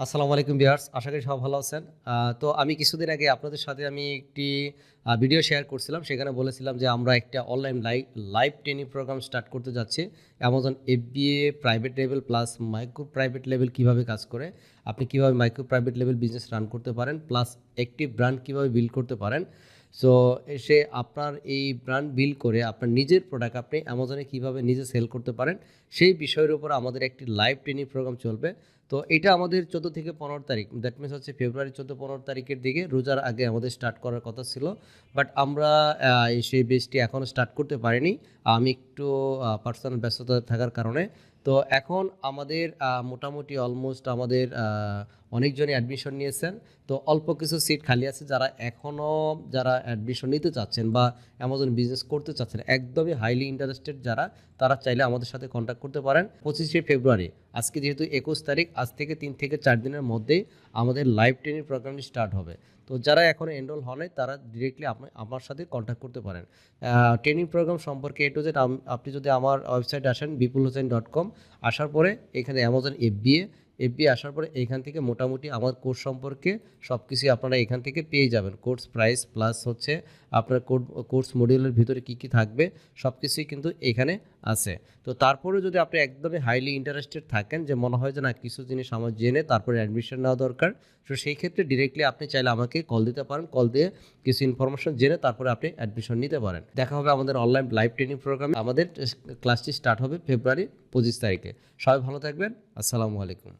আসসালামু আলাইকুম ভিউয়ার্স, আশা করি সবাই ভালো আছেন। তো আমি কিছুদিন আগে আপনাদের সাথে একটি ভিডিও শেয়ার করছিলাম। সেখানে বলেছিলাম যে আমরা একটা online live training programme start করতে যাচ্ছি। Amazon FBA private level plus micro private level কীভাবে কাজ করে, আপনি কীভাবে micro private level business run করতে পারেন, প্লাস একটি ব্র্যান্ড কীভাবে বিল্ড করতে পারেন। সো এসে আপনার এই ব্র্যান্ড বিল্ড করে আপনার নিজের প্রোডাক্ট আপনি অ্যামাজনে কীভাবে নিজে সেল করতে পারেন, সেই বিষয়ের উপর আমাদের একটি লাইভ ট্রেনিং প্রোগ্রাম চলবে। তো এটা আমাদের 14 থেকে 15 তারিখ, দ্যাট মিনস হচ্ছে ফেব্রুয়ারি 14-15 তারিখের দিকে, রোজার আগে আমাদের স্টার্ট করার কথা ছিল। বাট আমরা সেই বেচটি এখনও স্টার্ট করতে পারিনি। আমি একটু পার্সোনাল ব্যস্ততা থাকার কারণে। তো এখন আমাদের মোটামুটি অলমোস্ট আমাদের অনেকজনই অ্যাডমিশন নিয়েছেন। তো অল্প কিছু সিট খালি আছে। যারা অ্যাডমিশন নিতে চাচ্ছেন বা অ্যামাজন বিজনেস করতে চাচ্ছেন, একদমই হাইলি ইন্টারেস্টেড যারা, তারা চাইলে আমাদের সাথে কন্ট্যাক্ট করতে পারেন। 25শে ফেব্রুয়ারি, আজকে যেহেতু 21 তারিখ, আজ থেকে 3 থেকে 4 দিনের মধ্যেই আমাদের লাইভ ট্রেনিং প্রোগ্রামটি স্টার্ট হবে। তো যারা এখনও এনরোল হন নাই, তারা ডিরেক্টলি আমার সাথে কন্ট্যাক্ট করতে পারেন। ট্রেনিং প্রোগ্রাম সম্পর্কে A to Z আপনি যদি আমার ওয়েবসাইটে আসেন bipulhosein.com, আসার পরে এখানে অ্যামাজন এফবিএ আসার পরে এখান থেকে মোটামুটি আমার কোর্স সম্পর্কে সব কিছুই আপনারা এখান থেকে পেয়ে যাবেন। কোর্স প্রাইস প্লাস হচ্ছে আপনার কোর্স মডিউলের ভিতরে কী কী থাকবে সব কিছুই কিন্তু এখানে আছে। তো তারপরেও যদি আপনি একদমই হাইলি ইন্টারেস্টেড থাকেন, যে মনে হয় যে না, কিছু জিনিস আমার জেনে তারপরে অ্যাডমিশন নেওয়া দরকার, তো সেই ক্ষেত্রে ডিরেক্টলি আপনি চাইলে আমাকে কল দিতে পারেন। কল দিয়ে কিছু ইনফরমেশন জেনে তারপরে আপনি অ্যাডমিশন নিতে পারেন। দেখা হবে আমাদের অনলাইন লাইভ ট্রেনিং প্রোগ্রামে। আমাদের ক্লাসটি স্টার্ট হবে ফেব্রুয়ারি 25 তারিখে। সবাই ভালো থাকবেন। আসসালামু আলাইকুম।